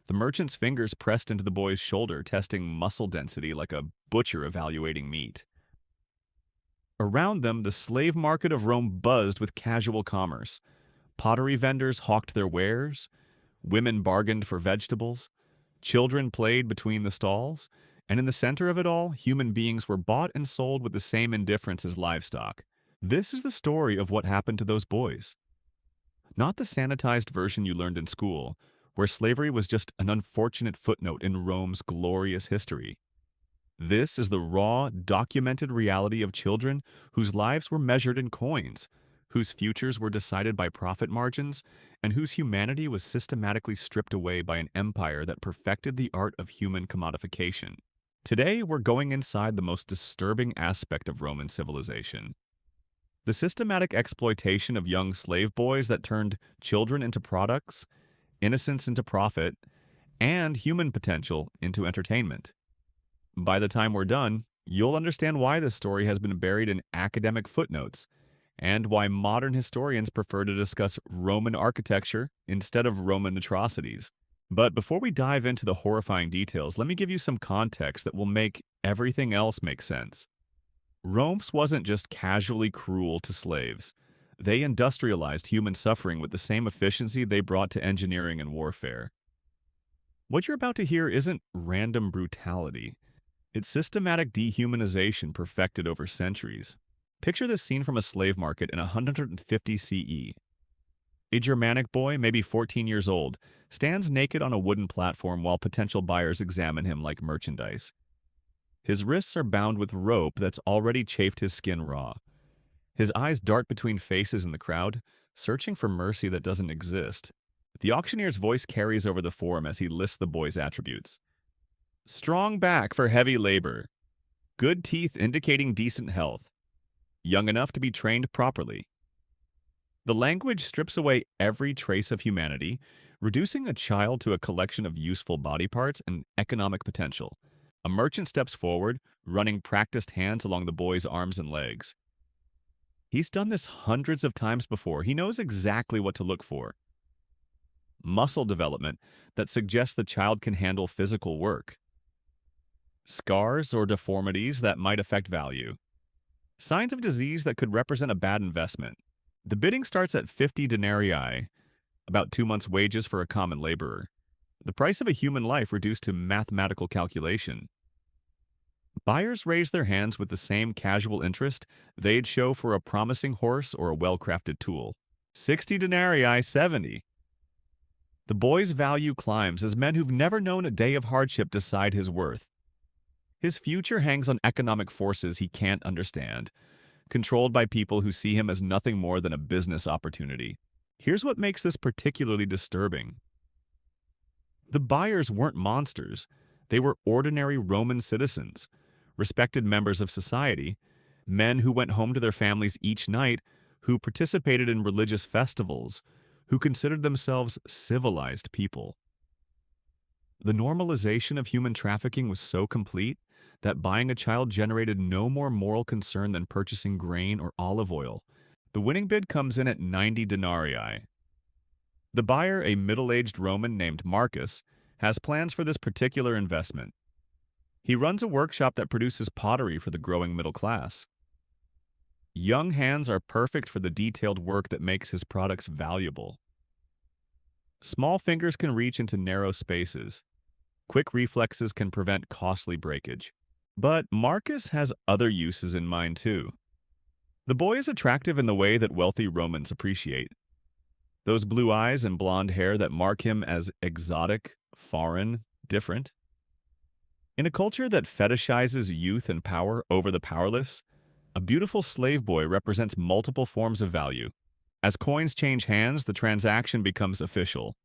The merchant's fingers pressed into the boy's shoulder, testing muscle density like a butcher evaluating meat. Around them, the slave market of Rome buzzed with casual commerce. Pottery vendors hawked their wares, women bargained for vegetables, children played between the stalls, and in the center of it all, human beings were bought and sold with the same indifference as livestock. This is the story of what happened to those boys. Not the sanitized version you learned in school, where slavery was just an unfortunate footnote in Rome's glorious history. This is the raw, documented reality of children whose lives were measured in coins, whose futures were decided by profit margins, and whose humanity was systematically stripped away by an empire that perfected the art of human commodification. Today, we're going inside the most disturbing aspect of Roman civilization. The systematic exploitation of young slave boys that turned children into products, innocence into profit, and human potential into entertainment. By the time we're done, you'll understand why this story has been buried in academic footnotes, and why modern historians prefer to discuss Roman architecture instead of Roman atrocities. But before we dive into the horrifying details, let me give you some context that will make everything else make sense. Rome wasn't just casually cruel to slaves. They industrialized human suffering with the same efficiency they brought to engineering and warfare. What you're about to hear isn't random brutality. It's systematic dehumanization perfected over centuries. Picture this scene from a slave market in 150 CE. A Germanic boy, maybe 14 years old, stands naked on a wooden platform while potential buyers examine him like merchandise. His wrists are bound with rope that's already chafed his skin raw. His eyes dart between faces in the crowd, searching for mercy that doesn't exist. The auctioneer's voice carries over the forum as he lists the boy's attributes. Strong back for heavy labor. Good teeth indicating decent health. Young enough to be trained properly. The language strips away every trace of humanity, reducing a child to a collection of useful body parts and economic potential. A merchant steps forward, running practiced hands along the boy's arms and legs. He's done this hundreds of times before. He knows exactly what to look for. Muscle development that suggests the child can handle physical work. Scars or deformities that might affect value. Signs of disease that could represent a bad investment. The bidding starts at 50 denarii, about 2 months' wages for a common laborer. The price of a human life reduced to mathematical calculation. Buyers raise their hands with the same casual interest they'd show for a promising horse or a well-crafted tool. 60 denarii, 70. The boy's value climbs as men who've never known a day of hardship decide his worth. His future hangs on economic forces he can't understand, controlled by people who see him as nothing more than a business opportunity. Here's what makes this particularly disturbing. The buyers weren't monsters. They were ordinary Roman citizens, respected members of society, men who went home to their families each night, who participated in religious festivals, who considered themselves civilized people. The normalization of human trafficking was so complete that buying a child generated no more moral concern than purchasing grain or olive oil. The winning bid comes in at 90 denarii. The buyer, a middle-aged Roman named Marcus, has plans for this particular investment. He runs a workshop that produces pottery for the growing middle class. Young hands are perfect for the detailed work that makes his products valuable. Small fingers can reach into narrow spaces. Quick reflexes can prevent costly breakage. But Marcus has other uses in mind too. The boy is attractive in the way that wealthy Romans appreciate. Those blue eyes and blonde hair that mark him as exotic, foreign, different. In a culture that fetishizes youth and power over the powerless, a beautiful slave boy represents multiple forms of value. As coins change hands, the transaction becomes official.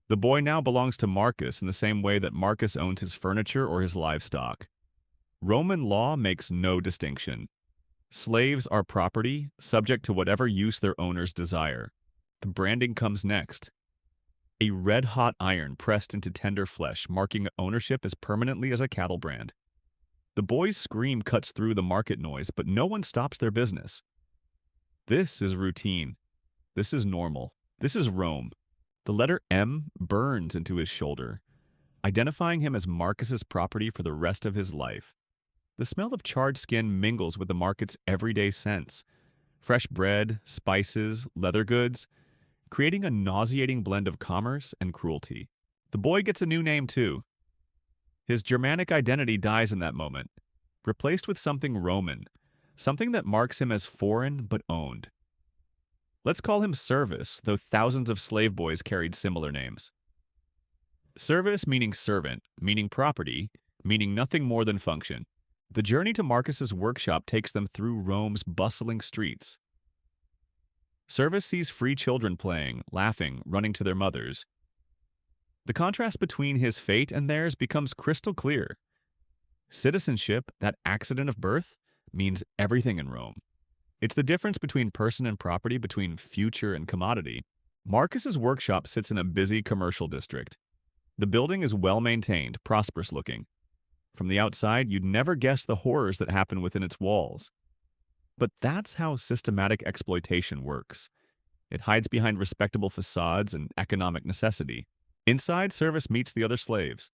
The boy now belongs to Marcus in the same way that Marcus owns his furniture or his livestock. Roman law makes no distinction. Slaves are property, subject to whatever use their owners desire. The branding comes next. A red-hot iron pressed into tender flesh, marking ownership as permanently as a cattle brand. The boy's scream cuts through the market noise, but no one stops their business. This is routine. This is normal. This is Rome. The letter M burns into his shoulder, identifying him as Marcus's property for the rest of his life. The smell of charred skin mingles with the market's everyday scents. Fresh bread, spices, leather goods, creating a nauseating blend of commerce and cruelty. The boy gets a new name too. His Germanic identity dies in that moment, replaced with something Roman, something that marks him as foreign but owned. Let's call him Service, though thousands of slave boys carried similar names. Service meaning servant, meaning property, meaning nothing more than function. The journey to Marcus's workshop takes them through Rome's bustling streets. Service sees free children playing, laughing, running to their mothers. The contrast between his fate and theirs becomes crystal clear. Citizenship, that accident of birth, means everything in Rome. It's the difference between person and property, between future and commodity. Marcus's workshop sits in a busy commercial district. The building is well-maintained, prosperous-looking. From the outside, you'd never guess the horrors that happen within its walls. But that's how systematic exploitation works. It hides behind respectable facades and economic necessity. Inside, Service meets the other slaves,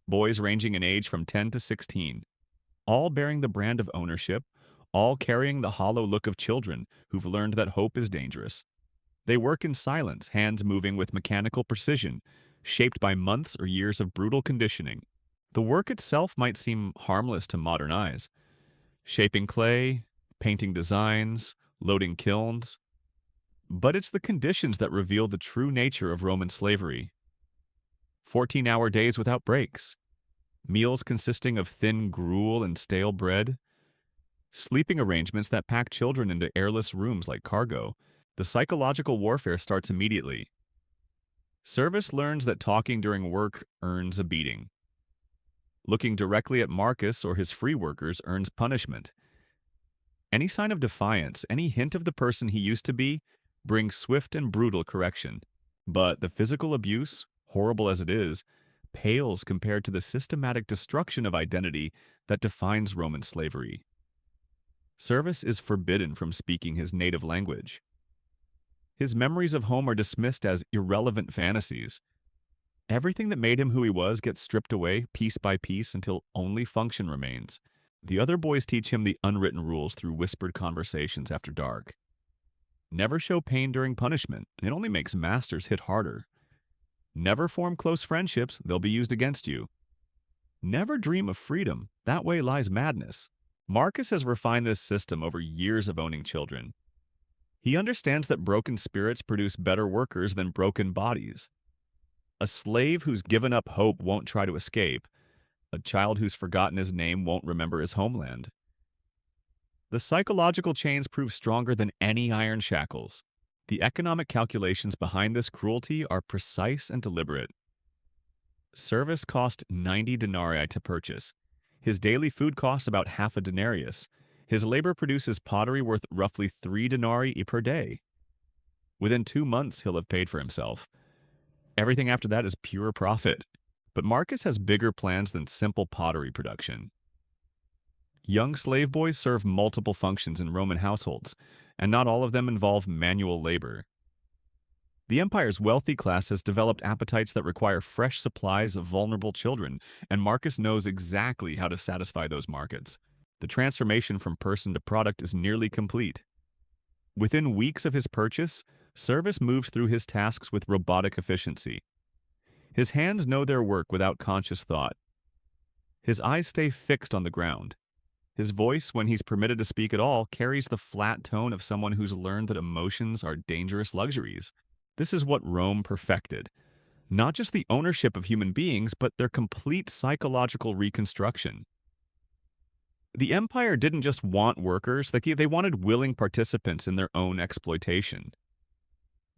boys ranging in age from 10 to 16, all bearing the brand of ownership, all carrying the hollow look of children who've learned that hope is dangerous. They work in silence, hands moving with mechanical precision, shaped by months or years of brutal conditioning. The work itself might seem harmless to modern eyes. Shaping clay, painting designs, loading kilns. But it's the conditions that reveal the true nature of Roman slavery. 14-hour days without breaks. Meals consisting of thin gruel and stale bread. Sleeping arrangements that pack children into airless rooms like cargo. The psychological warfare starts immediately. Service learns that talking during work earns a beating. Looking directly at Marcus or his free workers earns punishment. Any sign of defiance, any hint of the person he used to be, brings swift and brutal correction. But the physical abuse, horrible as it is, pales compared to the systematic destruction of identity that defines Roman slavery. Service is forbidden from speaking his native language. His memories of home are dismissed as irrelevant fantasies. Everything that made him who he was gets stripped away piece by piece until only function remains. The other boys teach him the unwritten rules through whispered conversations after dark. Never show pain during punishment. It only makes masters hit harder. Never form close friendships. They'll be used against you. Never dream of freedom. That way lies madness. Marcus has refined this system over years of owning children. He understands that broken spirits produce better workers than broken bodies. A slave who's given up hope won't try to escape. A child who's forgotten his name won't remember his homeland. The psychological chains prove stronger than any iron shackles. The economic calculations behind this cruelty are precise and deliberate. Service cost 90 denarii to purchase. His daily food costs about half a denarius. His labor produces pottery worth roughly 3 denarii per day. Within 2 months, he'll have paid for himself. Everything after that is pure profit. But Marcus has bigger plans than simple pottery production. Young slave boys serve multiple functions in Roman households, and not all of them involve manual labor. The empire's wealthy class has developed appetites that require fresh supplies of vulnerable children, and Marcus knows exactly how to satisfy those markets. The transformation from person to product is nearly complete. Within weeks of his purchase, Service moves through his tasks with robotic efficiency. His hands know their work without conscious thought. His eyes stay fixed on the ground. His voice, when he's permitted to speak at all, carries the flat tone of someone who's learned that emotions are dangerous luxuries. This is what Rome perfected. Not just the ownership of human beings, but their complete psychological reconstruction. The empire didn't just want workers, they wanted willing participants in their own exploitation.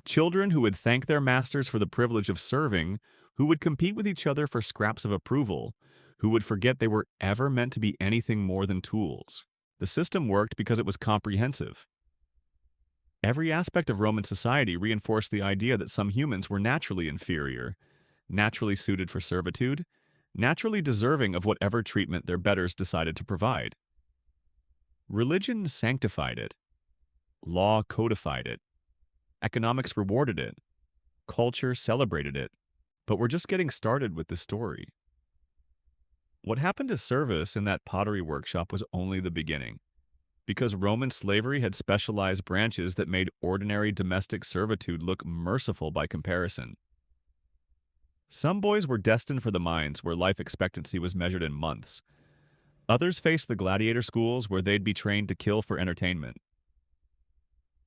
Children who would thank their masters for the privilege of serving, who would compete with each other for scraps of approval, who would forget they were ever meant to be anything more than tools. The system worked because it was comprehensive. Every aspect of Roman society reinforced the idea that some humans were naturally inferior, naturally suited for servitude, naturally deserving of whatever treatment their betters decided to provide. Religion sanctified it. Law codified it. Economics rewarded it. Culture celebrated it. But we're just getting started with the story. What happened to service in that pottery workshop was only the beginning, because Roman slavery had specialized branches that made ordinary domestic servitude look merciful by comparison. Some boys were destined for the mines where life expectancy was measured in months. Others faced the gladiator schools where they'd be trained to kill for entertainment.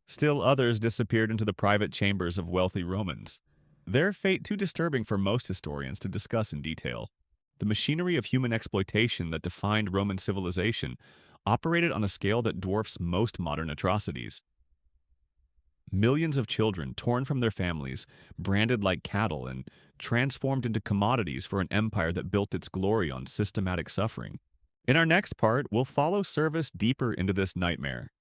Still others disappeared into the private chambers of wealthy Romans. Their fate too disturbing for most historians to discuss in detail. The machinery of human exploitation that defined Roman civilization operated on a scale that dwarfs most modern atrocities. Millions of children torn from their families, branded like cattle, and transformed into commodities for an empire that built its glory on systematic suffering. In our next part, we'll follow service deeper into this nightmare.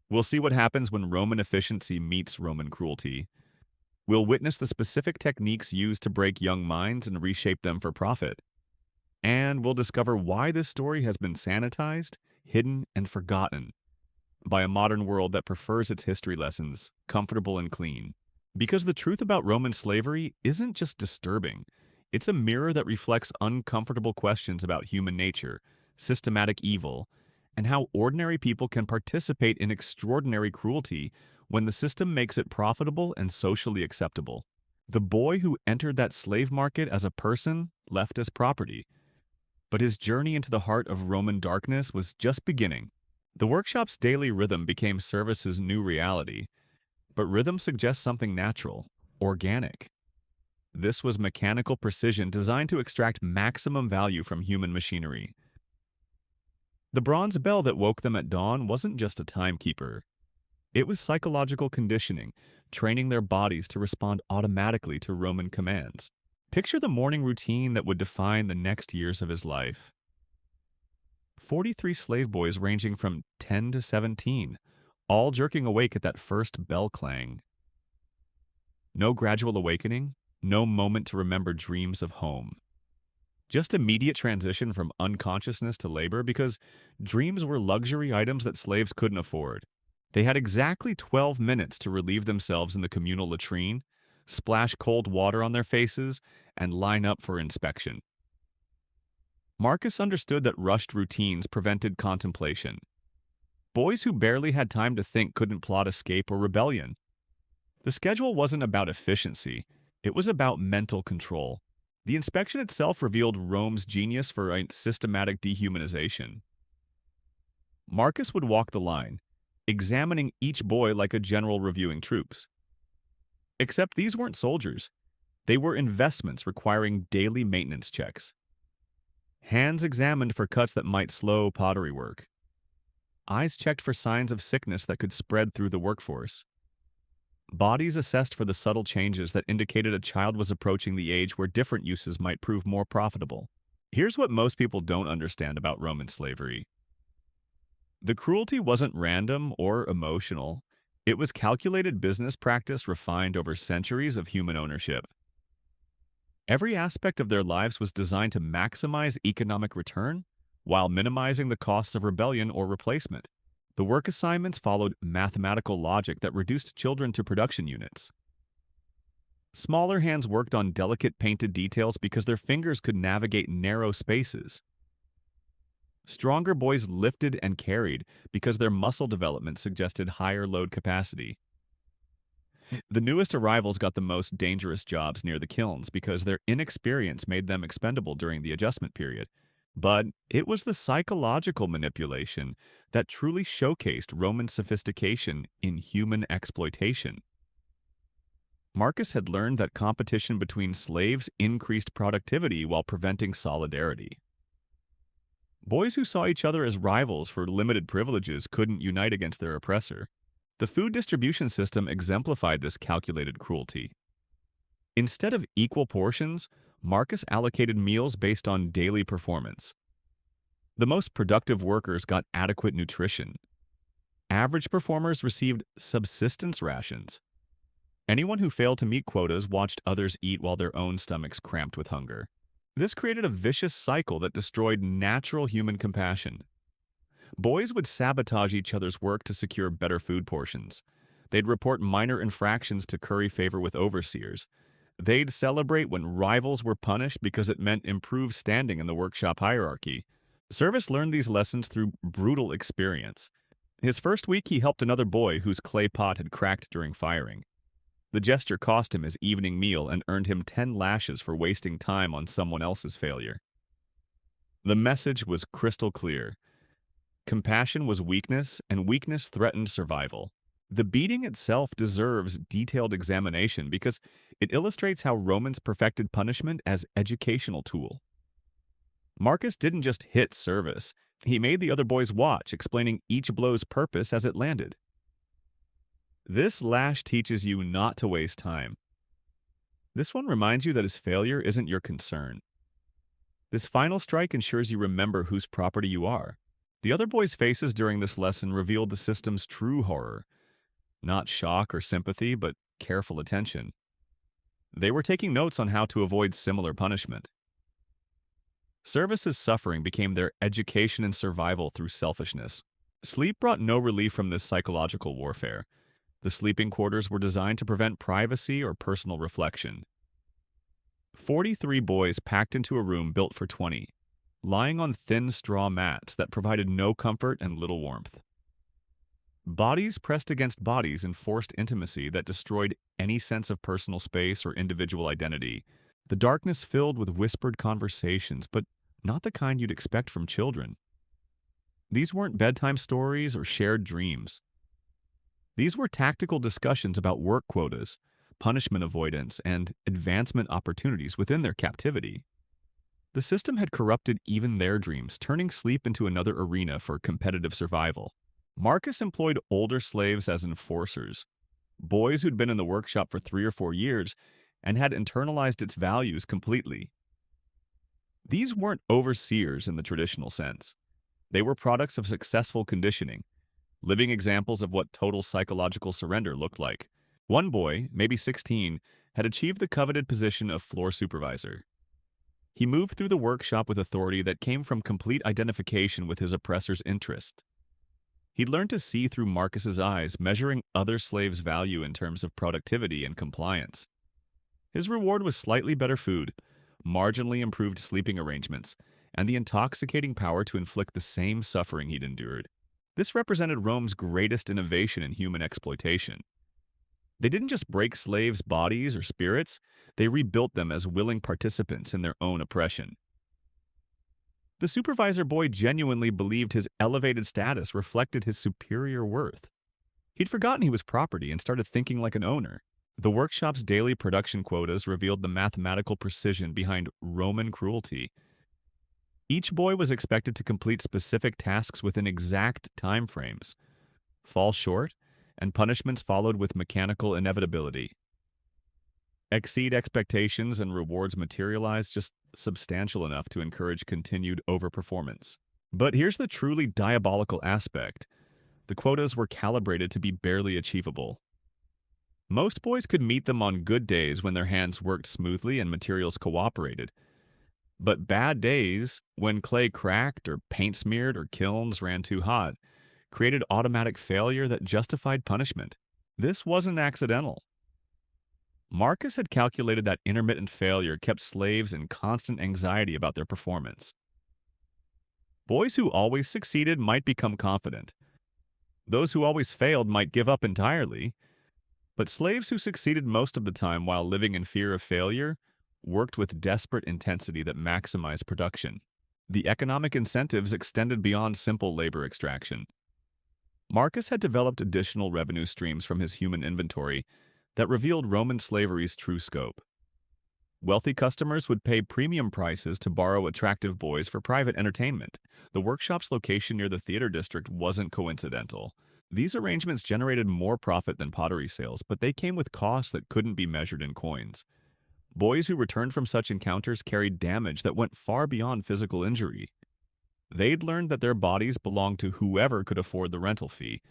We'll see what happens when Roman efficiency meets Roman cruelty. We'll witness the specific techniques used to break young minds and reshape them for profit. And we'll discover why this story has been sanitized, hidden, and forgotten by a modern world that prefers its history lessons comfortable and clean. Because the truth about Roman slavery isn't just disturbing, it's a mirror that reflects uncomfortable questions about human nature, systematic evil, and how ordinary people can participate in extraordinary cruelty when the system makes it profitable and socially acceptable. The boy who entered that slave market as a person left as property, but his journey into the heart of Roman darkness was just beginning. The workshop's daily rhythm became service's new reality, but rhythm suggests something natural, organic. This was mechanical precision designed to extract maximum value from human machinery. The bronze bell that woke them at dawn wasn't just a timekeeper. It was psychological conditioning, training their bodies to respond automatically to Roman commands. Picture the morning routine that would define the next years of his life. 43 slave boys ranging from 10 to 17, all jerking awake at that first bell clang. No gradual awakening, no moment to remember dreams of home. Just immediate transition from unconsciousness to labor because dreams were luxury items that slaves couldn't afford. They had exactly 12 minutes to relieve themselves in the communal latrine, splash cold water on their faces, and line up for inspection. Marcus understood that rushed routines prevented contemplation. Boys who barely had time to think couldn't plot escape or rebellion. The schedule wasn't about efficiency, it was about mental control. The inspection itself revealed Rome's genius for a systematic dehumanization. Marcus would walk the line, examining each boy like a general reviewing troops. Except these weren't soldiers. They were investments requiring daily maintenance checks. Hands examined for cuts that might slow pottery work. Eyes checked for signs of sickness that could spread through the workforce. Bodies assessed for the subtle changes that indicated a child was approaching the age where different uses might prove more profitable. Here's what most people don't understand about Roman slavery. The cruelty wasn't random or emotional. It was calculated business practice refined over centuries of human ownership. Every aspect of their lives was designed to maximize economic return while minimizing the costs of rebellion or replacement. The work assignments followed mathematical logic that reduced children to production units. Smaller hands worked on delicate painted details because their fingers could navigate narrow spaces. Stronger boys lifted and carried because their muscle development suggested higher load capacity. The newest arrivals got the most dangerous jobs near the kilns because their inexperience made them expendable during the adjustment period. But it was the psychological manipulation that truly showcased Roman sophistication in human exploitation. Marcus had learned that competition between slaves increased productivity while preventing solidarity. Boys who saw each other as rivals for limited privileges couldn't unite against their oppressor. The food distribution system exemplified this calculated cruelty. Instead of equal portions, Marcus allocated meals based on daily performance. The most productive workers got adequate nutrition. Average performers received subsistence rations. Anyone who failed to meet quotas watched others eat while their own stomachs cramped with hunger. This created a vicious cycle that destroyed natural human compassion. Boys would sabotage each other's work to secure better food portions. They'd report minor infractions to curry favor with overseers. They'd celebrate when rivals were punished because it meant improved standing in the workshop hierarchy. Service learned these lessons through brutal experience. His first week, he helped another boy whose clay pot had cracked during firing. The gesture cost him his evening meal and earned him 10 lashes for wasting time on someone else's failure. The message was crystal clear. Compassion was weakness, and weakness threatened survival. The beating itself deserves detailed examination because it illustrates how Romans perfected punishment as educational tool. Marcus didn't just hit Service. He made the other boys watch, explaining each blow's purpose as it landed. This lash teaches you not to waste time. This one reminds you that his failure isn't your concern. This final strike ensures you remember whose property you are. The other boys' faces during this lesson revealed the system's true horror. Not shock or sympathy, but careful attention. They were taking notes on how to avoid similar punishment. Service's suffering became their education and survival through selfishness. Sleep brought no relief from this psychological warfare. The sleeping quarters were designed to prevent privacy or personal reflection. 43 boys packed into a room built for 20, lying on thin straw mats that provided no comfort and little warmth. Bodies pressed against bodies in forced intimacy that destroyed any sense of personal space or individual identity. The darkness filled with whispered conversations, but not the kind you'd expect from children. These weren't bedtime stories or shared dreams. These were tactical discussions about work quotas, punishment avoidance, and advancement opportunities within their captivity. The system had corrupted even their dreams, turning sleep into another arena for competitive survival. Marcus employed older slaves as enforcers, boys who'd been in the workshop for 3 or 4 years and had internalized its values completely. These weren't overseers in the traditional sense. They were products of successful conditioning, living examples of what total psychological surrender looked like. One boy, maybe 16, had achieved the coveted position of floor supervisor. He moved through the workshop with authority that came from complete identification with his oppressor's interest. He'd learned to see through Marcus's eyes, measuring other slaves' value in terms of productivity and compliance. His reward was slightly better food, marginally improved sleeping arrangements, and the intoxicating power to inflict the same suffering he'd endured. This represented Rome's greatest innovation in human exploitation. They didn't just break slaves' bodies or spirits, they rebuilt them as willing participants in their own oppression. The supervisor boy genuinely believed his elevated status reflected his superior worth. He'd forgotten he was property and started thinking like an owner. The workshop's daily production quotas revealed the mathematical precision behind Roman cruelty. Each boy was expected to complete specific tasks within exact time frames. Fall short, and punishments followed with mechanical inevitability. Exceed expectations and rewards materialize just substantial enough to encourage continued overperformance. But here's the truly diabolical aspect. The quotas were calibrated to be barely achievable. Most boys could meet them on good days when their hands worked smoothly and materials cooperated. But bad days, when clay cracked or paint smeared or kilns ran too hot, created automatic failure that justified punishment. This wasn't accidental. Marcus had calculated that intermittent failure kept slaves in constant anxiety about their performance. Boys who always succeeded might become confident. Those who always failed might give up entirely. But slaves who succeeded most of the time while living in fear of failure worked with desperate intensity that maximized production. The economic incentives extended beyond simple labor extraction. Marcus had developed additional revenue streams from his human inventory that revealed Roman slavery's true scope. Wealthy customers would pay premium prices to borrow attractive boys for private entertainment. The workshop's location near the theater district wasn't coincidental. These arrangements generated more profit than pottery sales, but they came with costs that couldn't be measured in coins. Boys who returned from such encounters carried damage that went far beyond physical injury. They'd learned that their bodies belonged to whoever could afford the rental fee,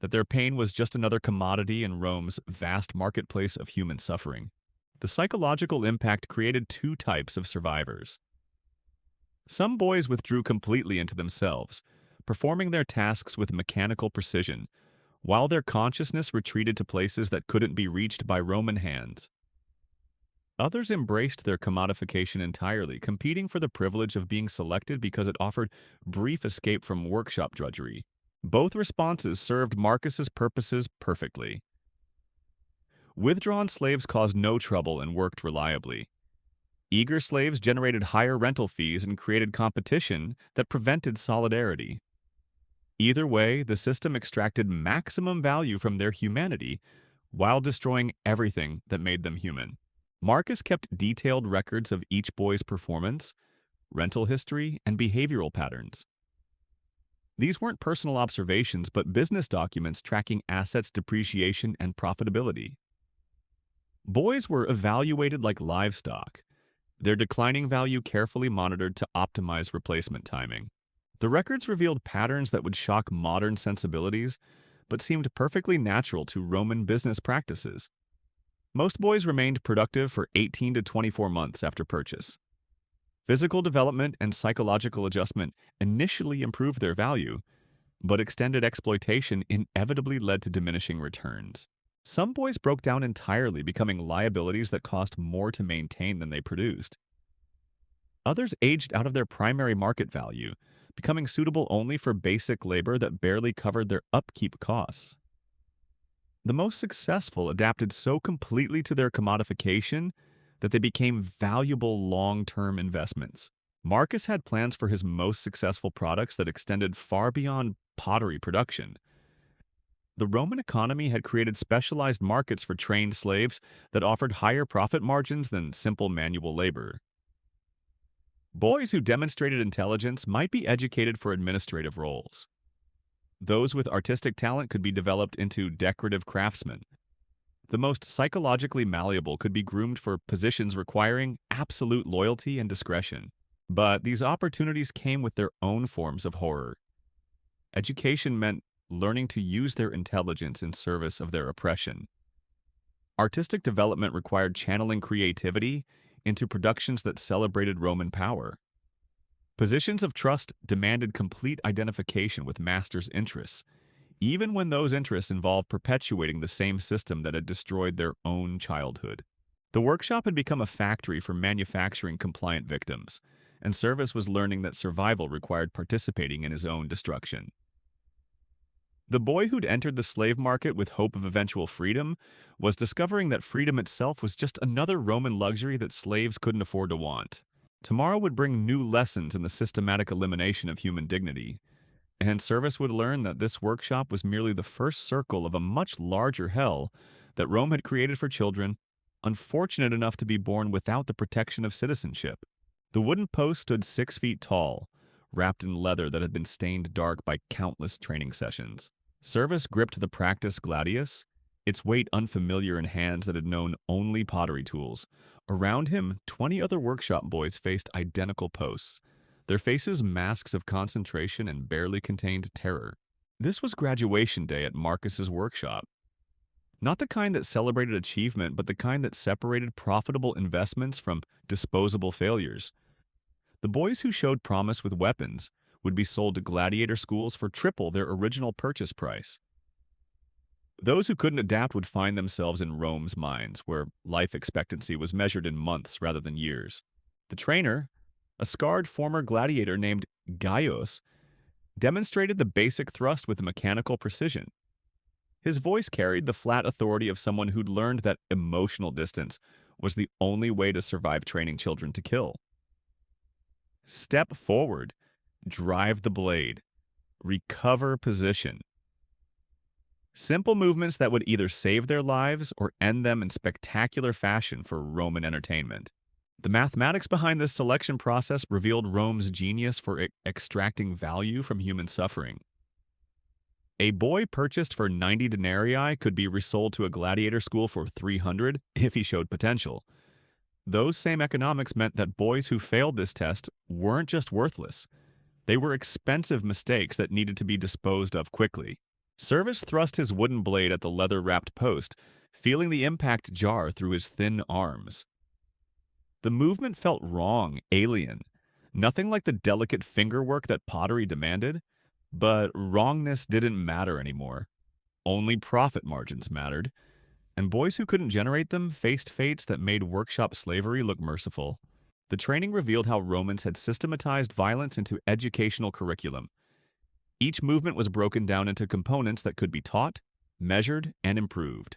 that their pain was just another commodity in Rome's vast marketplace of human suffering. The psychological impact created 2 types of survivors. Some boys withdrew completely into themselves, performing their tasks with mechanical precision, while their consciousness retreated to places that couldn't be reached by Roman hands. Others embraced their commodification entirely, competing for the privilege of being selected because it offered brief escape from workshop drudgery. Both responses served Marcus's purposes perfectly. Withdrawn slaves caused no trouble and worked reliably. Eager slaves generated higher rental fees and created competition that prevented solidarity. Either way, the system extracted maximum value from their humanity while destroying everything that made them human. Marcus kept detailed records of each boy's performance, rental history, and behavioral patterns. These weren't personal observations, but business documents tracking assets' depreciation and profitability. Boys were evaluated like livestock, their declining value carefully monitored to optimize replacement timing. The records revealed patterns that would shock modern sensibilities, but seemed perfectly natural to Roman business practices. Most boys remained productive for 18 to 24 months after purchase. Physical development and psychological adjustment initially improved their value, but extended exploitation inevitably led to diminishing returns. Some boys broke down entirely, becoming liabilities that cost more to maintain than they produced. Others aged out of their primary market value, becoming suitable only for basic labor that barely covered their upkeep costs. The most successful adapted so completely to their commodification that they became valuable long-term investments. Marcus had plans for his most successful products that extended far beyond pottery production. The Roman economy had created specialized markets for trained slaves that offered higher profit margins than simple manual labor. Boys who demonstrated intelligence might be educated for administrative roles. Those with artistic talent could be developed into decorative craftsmen. The most psychologically malleable could be groomed for positions requiring absolute loyalty and discretion. But these opportunities came with their own forms of horror. Education meant learning to use their intelligence in service of their oppression. Artistic development required channeling creativity into productions that celebrated Roman power. Positions of trust demanded complete identification with masters' interests, even when those interests involved perpetuating the same system that had destroyed their own childhood. The workshop had become a factory for manufacturing compliant victims, and Service was learning that survival required participating in his own destruction. The boy who'd entered the slave market with hope of eventual freedom was discovering that freedom itself was just another Roman luxury that slaves couldn't afford to want. Tomorrow would bring new lessons in the systematic elimination of human dignity, and Service would learn that this workshop was merely the first circle of a much larger hell that Rome had created for children, unfortunate enough to be born without the protection of citizenship. The wooden post stood 6 feet tall, wrapped in leather that had been stained dark by countless training sessions. Service gripped the practice gladius, its weight unfamiliar in hands that had known only pottery tools. Around him, 20 other workshop boys faced identical posts, their faces masks of concentration and barely contained terror. This was graduation day at Marcus's workshop. Not the kind that celebrated achievement, but the kind that separated profitable investments from disposable failures. The boys who showed promise with weapons would be sold to gladiator schools for triple their original purchase price. Those who couldn't adapt would find themselves in Rome's mines, where life expectancy was measured in months rather than years. The trainer, a scarred former gladiator named Gaius, demonstrated the basic thrust with mechanical precision. His voice carried the flat authority of someone who'd learned that emotional distance was the only way to survive training children to kill. Step forward, drive the blade, recover position. Simple movements that would either save their lives or end them in spectacular fashion for Roman entertainment. The mathematics behind this selection process revealed Rome's genius for extracting value from human suffering. A boy purchased for 90 denarii could be resold to a gladiator school for 300 if he showed potential. Those same economics meant that boys who failed this test weren't just worthless. They were expensive mistakes that needed to be disposed of quickly. Service thrust his wooden blade at the leather-wrapped post, feeling the impact jar through his thin arms. The movement felt wrong, alien, nothing like the delicate fingerwork that pottery demanded, but wrongness didn't matter anymore. Only profit margins mattered, and boys who couldn't generate them faced fates that made workshop slavery look merciful. The training revealed how Romans had systematized violence into educational curriculum. Each movement was broken down into components that could be taught, measured, and improved.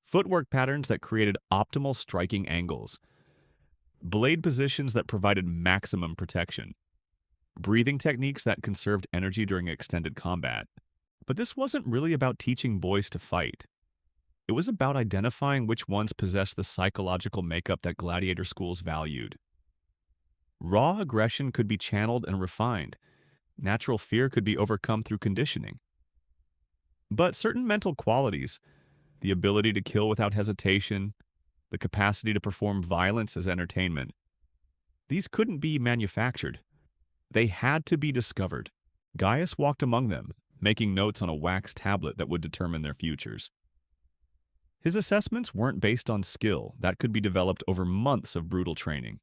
Footwork patterns that created optimal striking angles, blade positions that provided maximum protection, breathing techniques that conserved energy during extended combat. But this wasn't really about teaching boys to fight. It was about identifying which ones possessed the psychological makeup that gladiator schools valued. Raw aggression could be channeled and refined. Natural fear could be overcome through conditioning. But certain mental qualities, the ability to kill without hesitation, the capacity to perform violence as entertainment, these couldn't be manufactured. They had to be discovered. Gaius walked among them, making notes on a wax tablet that would determine their futures. His assessments weren't based on skill that could be developed over months of brutal training.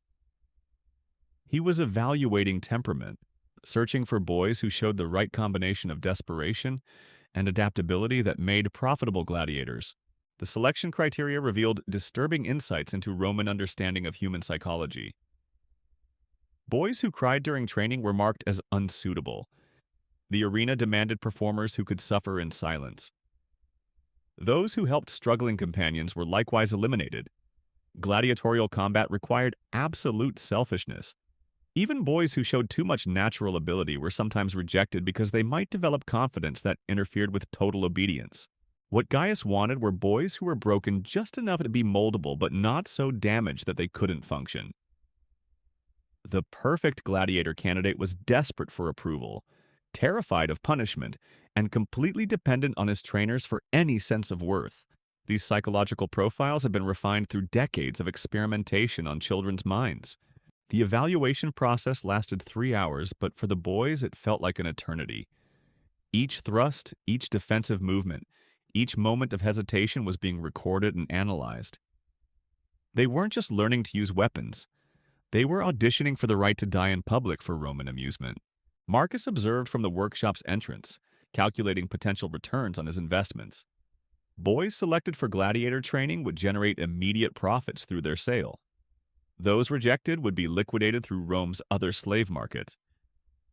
He was evaluating temperament, searching for boys who showed the right combination of desperation and adaptability that made profitable gladiators. The selection criteria revealed disturbing insights into Roman understanding of human psychology. Boys who cried during training were marked as unsuitable. The arena demanded performers who could suffer in silence. Those who helped struggling companions were likewise eliminated. Gladiatorial combat required absolute selfishness. Even boys who showed too much natural ability were sometimes rejected because they might develop confidence that interfered with total obedience. What Gaius wanted were boys who were broken just enough to be moldable but not so damaged that they couldn't function. The perfect gladiator candidate was desperate for approval, terrified of punishment, and completely dependent on his trainers for any sense of worth. These psychological profiles have been refined through decades of experimentation on children's minds. The evaluation process lasted 3 hours, but for the boys it felt like an eternity. Each thrust, each defensive movement, each moment of hesitation was being recorded and analyzed. They weren't just learning to use weapons. They were auditioning for the right to die in public for Roman amusement. Marcus observed from the workshop's entrance, calculating potential returns on his investments. Boys selected for gladiator training would generate immediate profits through their sale. Those rejected would be liquidated through Rome's other slave markets,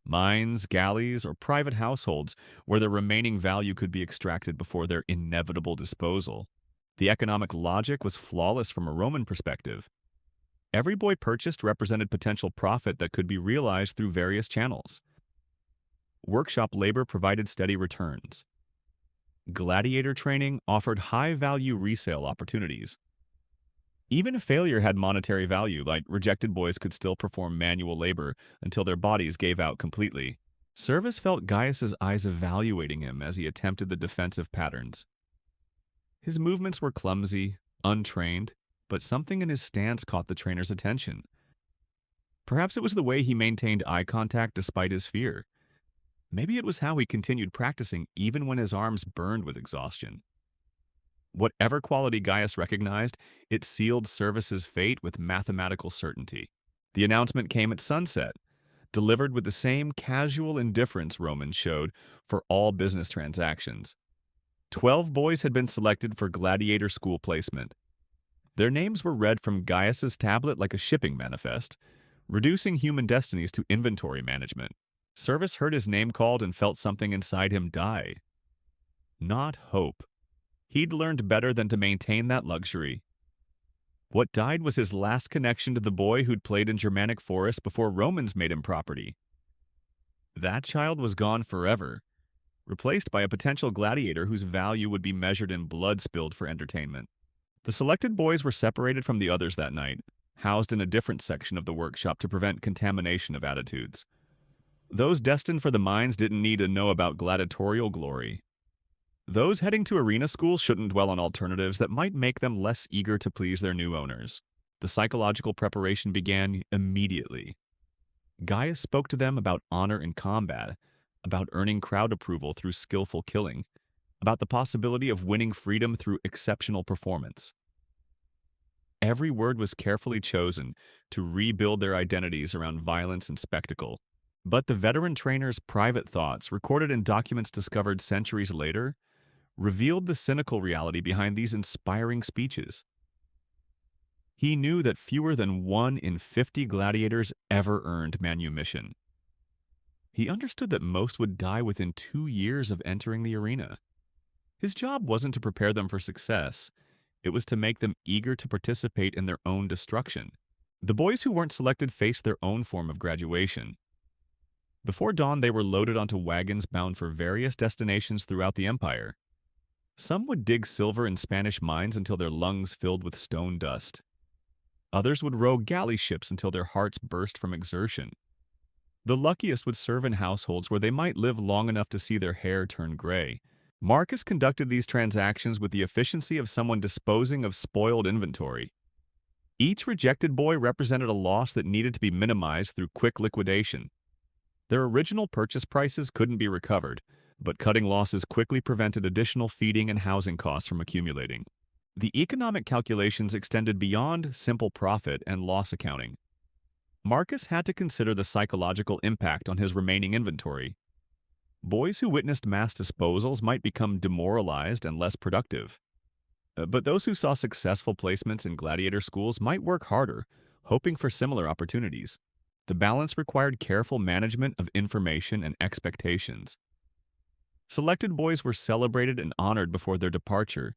mines, galleys, or private households where the remaining value could be extracted before their inevitable disposal. The economic logic was flawless from a Roman perspective. Every boy purchased represented potential profit that could be realized through various channels. Workshop labor provided steady returns. Gladiator training offered high-value resale opportunities. Even if failure had monetary value, like rejected boys could still perform manual labor until their bodies gave out completely. Service felt Gaius's eyes evaluating him as he attempted the defensive patterns. His movements were clumsy, untrained, but something in his stance caught the trainer's attention. Perhaps it was the way he maintained eye contact despite his fear. Maybe it was how he continued practicing even when his arms burned with exhaustion. Whatever quality Gaius recognized, it sealed Service's fate with mathematical certainty. The announcement came at sunset, delivered with the same casual indifference Romans showed for all business transactions. 12 boys had been selected for gladiator school placement. Their names were read from Gaius's tablet like a shipping manifest, reducing human destinies to inventory management. Service heard his name called and felt something inside him die. Not hope. He'd learned better than to maintain that luxury. What died was his last connection to the boy who'd played in Germanic forests before Romans made him property. That child was gone forever, replaced by a potential gladiator whose value would be measured in blood spilled for entertainment. The selected boys were separated from the others that night, housed in a different section of the workshop to prevent contamination of attitudes. Those destined for the mines didn't need to know about gladiatorial glory. Those heading to arena school shouldn't dwell on alternatives that might make them less eager to please their new owners. The psychological preparation began immediately. Gaius spoke to them about honor in combat, about earning crowd approval through skillful killing, about the possibility of winning freedom through exceptional performance. Every word was carefully chosen to rebuild their identities around violence and spectacle. But the veteran trainer's private thoughts, recorded in documents discovered centuries later, revealed the cynical reality behind these inspiring speeches. He knew that fewer than 1 in 50 gladiators ever earned manumission. He understood that most would die within 2 years of entering the arena. His job wasn't to prepare them for success, it was to make them eager to participate in their own destruction. The boys who weren't selected faced their own form of graduation. Before dawn, they were loaded onto wagons bound for various destinations throughout the empire. Some would dig silver in Spanish mines until their lungs filled with stone dust. Others would row galley ships until their hearts burst from exertion. The luckiest would serve in households where they might live long enough to see their hair turn gray. Marcus conducted these transactions with the efficiency of someone disposing of spoiled inventory. Each rejected boy represented a loss that needed to be minimized through quick liquidation. Their original purchase prices couldn't be recovered, but cutting losses quickly prevented additional feeding and housing costs from accumulating. The economic calculations extended beyond simple profit and loss accounting. Marcus had to consider the psychological impact on his remaining inventory. Boys who witnessed mass disposals might become demoralized and less productive. But those who saw successful placements in gladiator schools might work harder, hoping for similar opportunities. The balance required careful management of information and expectations. Selected boys were celebrated and honored before their departure,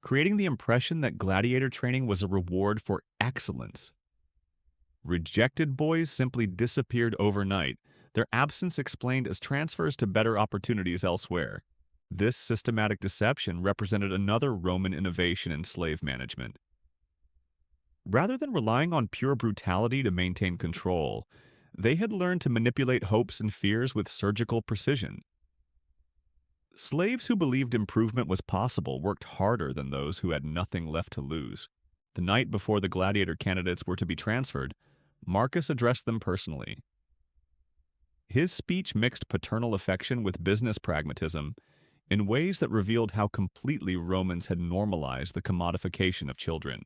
creating the impression that gladiator training was a reward for excellence. Rejected boys simply disappeared overnight, their absence explained as transfers to better opportunities elsewhere. This systematic deception represented another Roman innovation in slave management. Rather than relying on pure brutality to maintain control, they had learned to manipulate hopes and fears with surgical precision. Slaves who believed improvement was possible worked harder than those who had nothing left to lose. The night before the gladiator candidates were to be transferred, Marcus addressed them personally. His speech mixed paternal affection with business pragmatism in ways that revealed how completely Romans had normalized the commodification of children.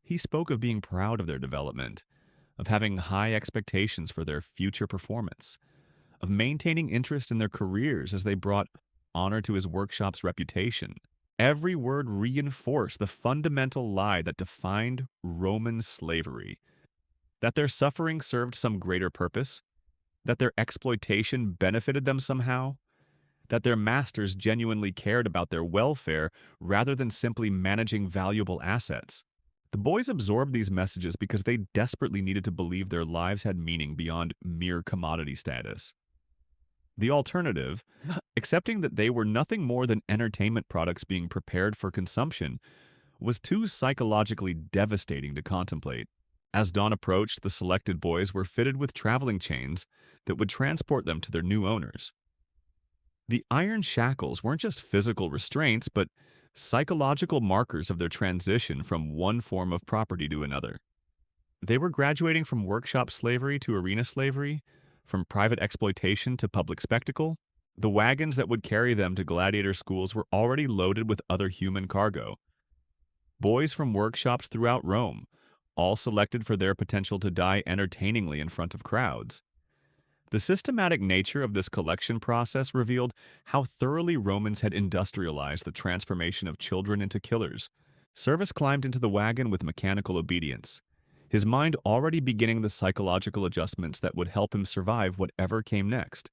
He spoke of being proud of their development, of having high expectations for their future performance, of maintaining interest in their careers as they brought honor to his workshop's reputation. Every word reinforced the fundamental lie that defined Roman slavery, that their suffering served some greater purpose, that their exploitation benefited them somehow, that their masters genuinely cared about their welfare rather than simply managing valuable assets. The boys absorbed these messages because they desperately needed to believe their lives had meaning beyond mere commodity status. The alternative, accepting that they were nothing more than entertainment products being prepared for consumption, was too psychologically devastating to contemplate. As dawn approached, the selected boys were fitted with traveling chains that would transport them to their new owners. The iron shackles weren't just physical restraints, but psychological markers of their transition from one form of property to another. They were graduating from workshop slavery to arena slavery, from private exploitation to public spectacle. The wagons that would carry them to gladiator schools were already loaded with other human cargo. Boys from workshops throughout Rome, all selected for their potential to die entertainingly in front of crowds. The systematic nature of this collection process revealed how thoroughly Romans had industrialized the transformation of children into killers. Service climbed into the wagon with mechanical obedience, his mind already beginning the psychological adjustments that would help him survive whatever came next.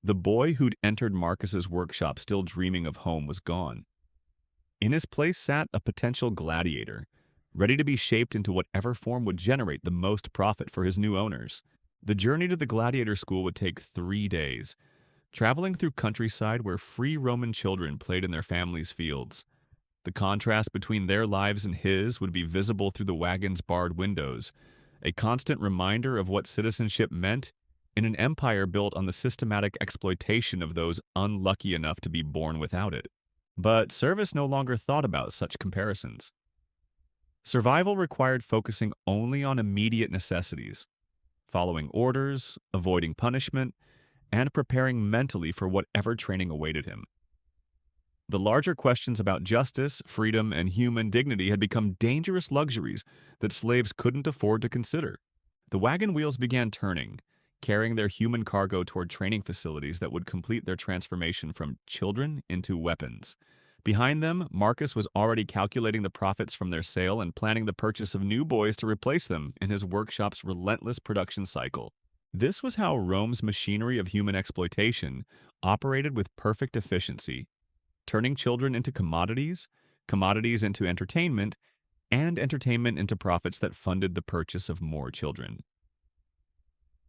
The boy who'd entered Marcus's workshop still dreaming of home was gone. In his place sat a potential gladiator, ready to be shaped into whatever form would generate the most profit for his new owners. The journey to the gladiator school would take 3 days, traveling through countryside where free Roman children played in their families' fields. The contrast between their lives and his would be visible through the wagon's barred windows, a constant reminder of what citizenship meant in an empire built on the systematic exploitation of those unlucky enough to be born without it. But service no longer thought about such comparisons. Survival required focusing only on immediate necessities, following orders, avoiding punishment, and preparing mentally for whatever training awaited him. The larger questions about justice, freedom, and human dignity had become dangerous luxuries that slaves couldn't afford to consider. The wagon wheels began turning, carrying their human cargo toward training facilities that would complete their transformation from children into weapons. Behind them, Marcus was already calculating the profits from their sale and planning the purchase of new boys to replace them in his workshop's relentless production cycle. This was how Rome's machinery of human exploitation operated with perfect efficiency, turning children into commodities, commodities into entertainment, and entertainment into profits that funded the purchase of more children.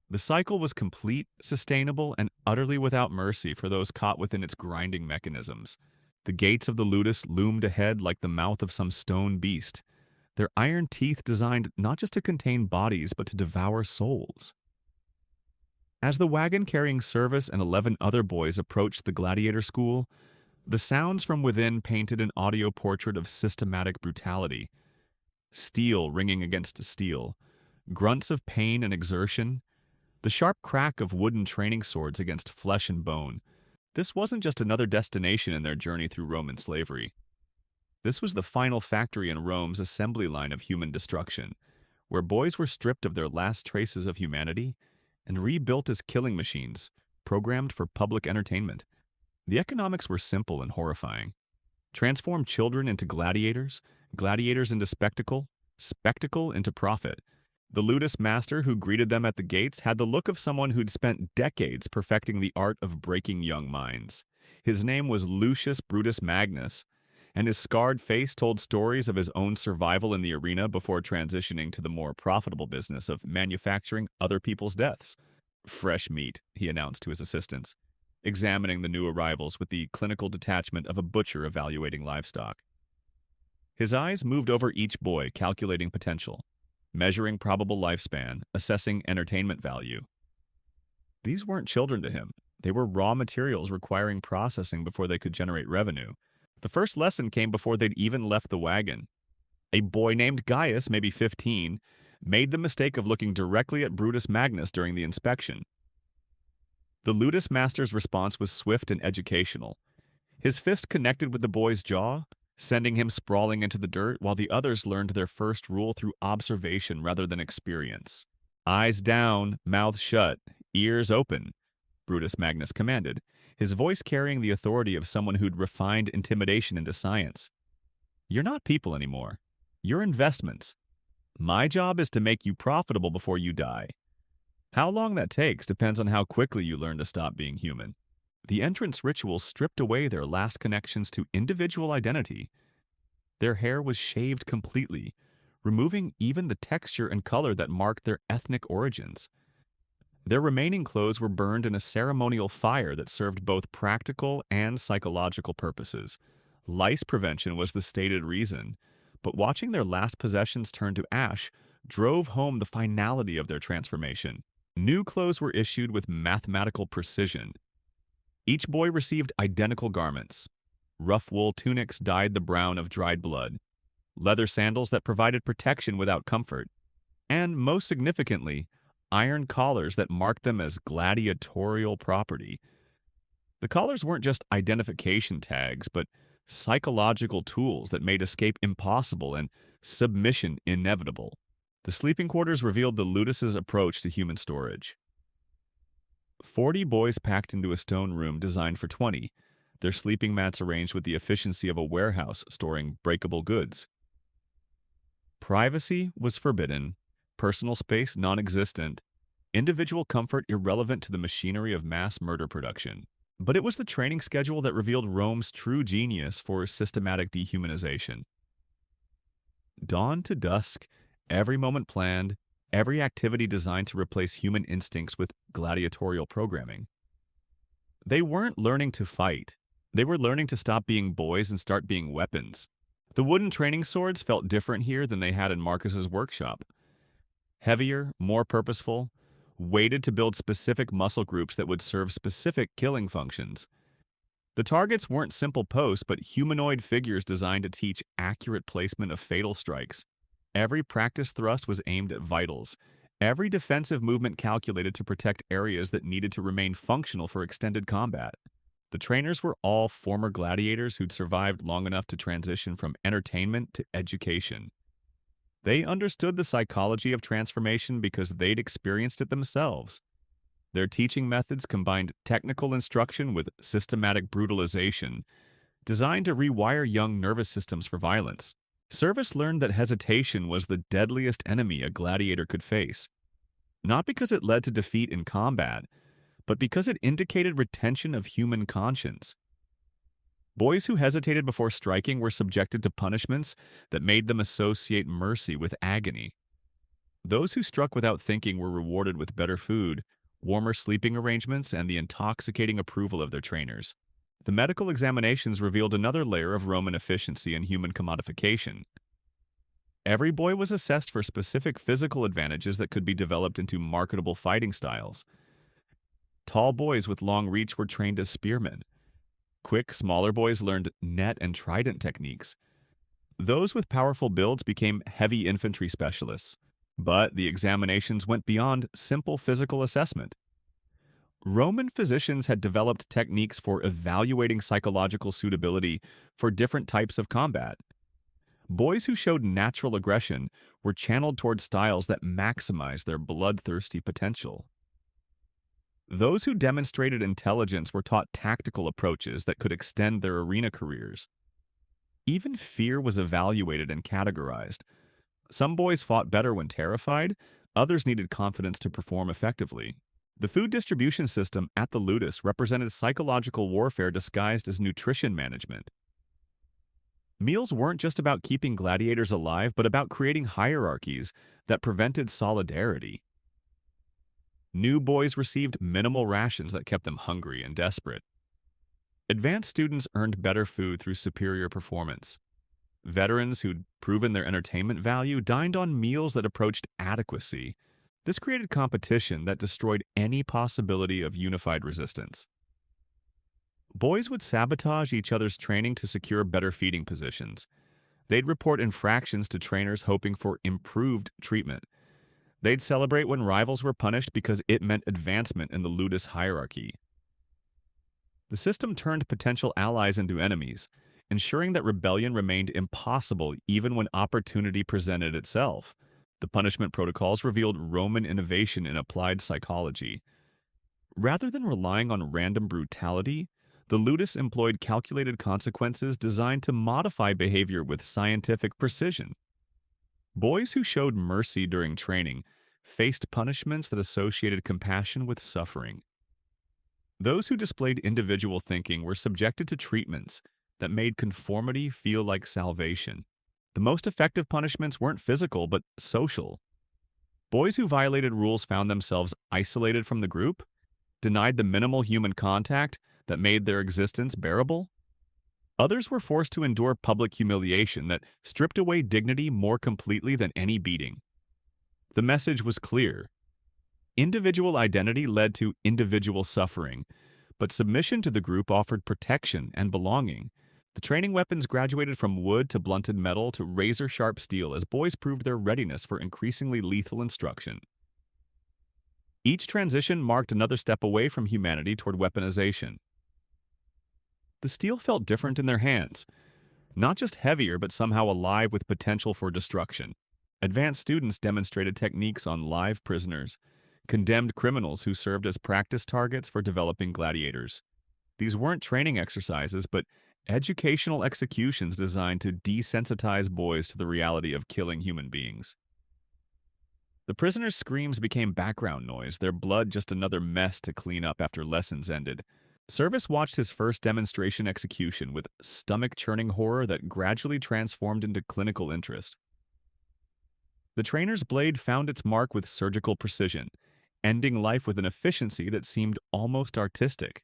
The cycle was complete, sustainable, and utterly without mercy for those caught within its grinding mechanisms. The gates of the ludus loomed ahead like the mouth of some stone beast, their iron teeth designed not just to contain bodies but to devour souls. As the wagon carrying Service and 11 other boys approached the gladiator school, the sounds from within painted an audio portrait of systematic brutality. Steel ringing against steel, grunts of pain and exertion, the sharp crack of wooden training swords against flesh and bone. This wasn't just another destination in their journey through Roman slavery. This was the final factory in Rome's assembly line of human destruction, where boys were stripped of their last traces of humanity and rebuilt as killing machines, programmed for public entertainment. The economics were simple and horrifying. Transform children into gladiators, gladiators into spectacle, spectacle into profit. The ludus master who greeted them at the gates had the look of someone who'd spent decades perfecting the art of breaking young minds. His name was Lucius Brutus Magnus, and his scarred face told stories of his own survival in the arena before transitioning to the more profitable business of manufacturing other people's deaths. "Fresh meat," he announced to his assistants, examining the new arrivals with the clinical detachment of a butcher evaluating livestock. His eyes moved over each boy, calculating potential, measuring probable lifespan, assessing entertainment value. These weren't children to him. They were raw materials requiring processing before they could generate revenue. The first lesson came before they'd even left the wagon. A boy named Gaius, maybe 15, made the mistake of looking directly at Brutus Magnus during the inspection. The ludus master's response was swift and educational. His fist connected with the boy's jaw, sending him sprawling into the dirt, while the others learned their first rule through observation rather than experience. "Eyes down, mouth shut, ears open," Brutus Magnus commanded, his voice carrying the authority of someone who'd refined intimidation into science. "You're not people anymore. You're investments. My job is to make you profitable before you die. How long that takes depends on how quickly you learn to stop being human." The entrance ritual stripped away their last connections to individual identity. Their hair was shaved completely, removing even the texture and color that marked their ethnic origins. Their remaining clothes were burned in a ceremonial fire that served both practical and psychological purposes. Lice prevention was the stated reason, but watching their last possessions turn to ash drove home the finality of their transformation. New clothes were issued with mathematical precision. Each boy received identical garments. Rough wool tunics dyed the brown of dried blood, leather sandals that provided protection without comfort, and, most significantly, iron collars that marked them as gladiatorial property. The collars weren't just identification tags, but psychological tools that made escape impossible and submission inevitable. The sleeping quarters revealed the ludus's approach to human storage. 40 boys packed into a stone room designed for 20, their sleeping mats arranged with the efficiency of a warehouse storing breakable goods. Privacy was forbidden, personal space non-existent, individual comfort irrelevant to the machinery of mass murder production. But it was the training schedule that revealed Rome's true genius for systematic dehumanization. Dawn to dusk, every moment planned, every activity designed to replace human instincts with gladiatorial programming. They weren't learning to fight. They were learning to stop being boys and start being weapons. The wooden training swords felt different here than they had in Marcus's workshop. Heavier, more purposeful, weighted to build specific muscle groups that would serve specific killing functions. The targets weren't simple posts, but humanoid figures designed to teach accurate placement of fatal strikes. Every practice thrust was aimed at vitals, every defensive movement calculated to protect areas that needed to remain functional for extended combat. The trainers were all former gladiators who'd survived long enough to transition from entertainment to education. They understood the psychology of transformation because they'd experienced it themselves. Their teaching methods combined technical instruction with systematic brutalization, designed to rewire young nervous systems for violence. Service learned that hesitation was the deadliest enemy a gladiator could face, not because it led to defeat in combat, but because it indicated retention of human conscience. Boys who hesitated before striking were subjected to punishments that made them associate mercy with agony. Those who struck without thinking were rewarded with better food, warmer sleeping arrangements, and the intoxicating approval of their trainers. The medical examinations revealed another layer of Roman efficiency and human commodification. Every boy was assessed for specific physical advantages that could be developed into marketable fighting styles. Tall boys with long reach were trained as spearmen. Quick, smaller boys learned net and trident techniques. Those with powerful builds became heavy infantry specialists. But the examinations went beyond simple physical assessment. Roman physicians had developed techniques for evaluating psychological suitability for different types of combat. Boys who showed natural aggression were channeled toward styles that maximized their bloodthirsty potential. Those who demonstrated intelligence were taught tactical approaches that could extend their arena careers. Even fear was evaluated and categorized. Some boys fought better when terrified, others needed confidence to perform effectively. The food distribution system at the ludus represented psychological warfare disguised as nutrition management. Meals weren't just about keeping gladiators alive, but about creating hierarchies that prevented solidarity. New boys received minimal rations that kept them hungry and desperate. Advanced students earned better food through superior performance. Veterans who'd proven their entertainment value dined on meals that approached adequacy. This created competition that destroyed any possibility of unified resistance. Boys would sabotage each other's training to secure better feeding positions. They'd report infractions to trainers hoping for improved treatment. They'd celebrate when rivals were punished because it meant advancement in the ludus hierarchy. The system turned potential allies into enemies, ensuring that rebellion remained impossible even when opportunity presented itself. The punishment protocols revealed Roman innovation in applied psychology. Rather than relying on random brutality, the ludus employed calculated consequences designed to modify behavior with scientific precision. Boys who showed mercy during training faced punishments that associated compassion with suffering. Those who displayed individual thinking were subjected to treatments that made conformity feel like salvation. The most effective punishments weren't physical, but social. Boys who violated rules found themselves isolated from the group, denied the minimal human contact that made their existence bearable. Others were forced to endure public humiliation that stripped away dignity more completely than any beating. The message was clear. Individual identity led to individual suffering, but submission to the group offered protection and belonging. The training weapons graduated from wood to blunted metal to razor-sharp steel as boys proved their readiness for increasingly lethal instruction. Each transition marked another step away from humanity toward weaponization. The steel felt different in their hands, not just heavier but somehow alive with potential for destruction. Advanced students demonstrated techniques on live prisoners, condemned criminals who served as practice targets for developing gladiators. These weren't training exercises, but educational executions designed to desensitize boys to the reality of killing human beings. The prisoners' screams became background noise, their blood just another mess to clean up after lessons ended. Service watched his first demonstration execution with stomach-churning horror that gradually transformed into clinical interest. The trainer's blade found its mark with surgical precision, ending life with an efficiency that seemed almost artistic.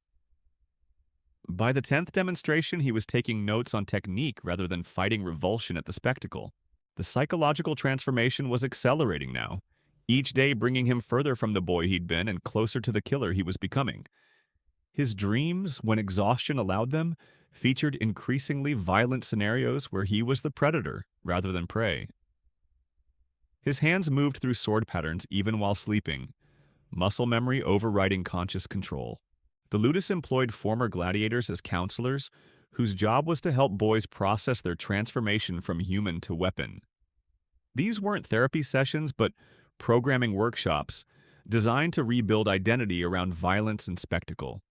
By the 10th demonstration, he was taking notes on technique rather than fighting revulsion at the spectacle. The psychological transformation was accelerating now, each day bringing him further from the boy he'd been and closer to the killer he was becoming. His dreams, when exhaustion allowed them, featured increasingly violent scenarios where he was the predator rather than prey. His hands moved through sword patterns even while sleeping, muscle memory overriding conscious control. The ludus employed former gladiators as counselors, whose job was to help boys process their transformation from human to weapon. These weren't therapy sessions, but programming workshops designed to rebuild identity around violence and spectacle.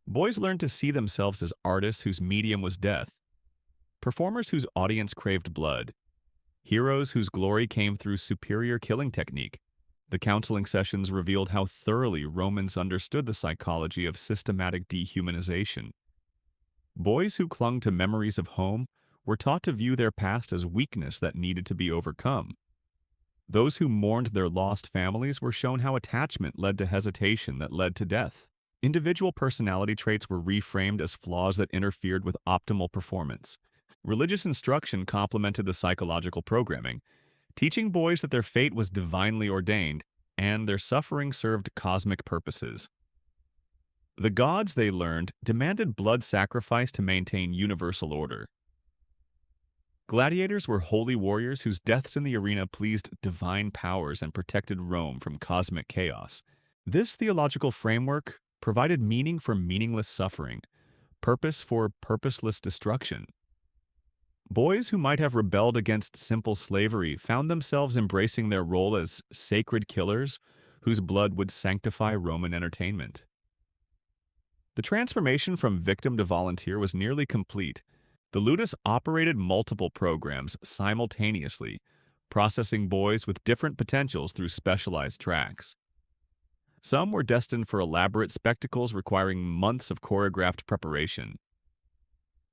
Boys learned to see themselves as artists whose medium was death, performers whose audience craved blood, heroes whose glory came through superior killing technique. The counseling sessions revealed how thoroughly Romans understood the psychology of systematic dehumanization. Boys who clung to memories of home were taught to view their past as weakness that needed to be overcome. Those who mourned their lost families were shown how attachment led to hesitation that led to death. Individual personality traits were reframed as flaws that interfered with optimal performance. Religious instruction complemented the psychological programming, teaching boys that their fate was divinely ordained and their suffering served cosmic purposes. The gods, they learned, demanded blood sacrifice to maintain universal order. Gladiators were holy warriors whose deaths in the arena pleased divine powers and protected Rome from cosmic chaos. This theological framework provided meaning for meaningless suffering, purpose for purposeless destruction. Boys who might have rebelled against simple slavery found themselves embracing their role as sacred killers whose blood would sanctify Roman entertainment. The transformation from victim to volunteer was nearly complete. The Ludus operated multiple programs simultaneously, processing boys with different potentials through specialized tracks. Some were destined for elaborate spectacles requiring months of choreographed preparation.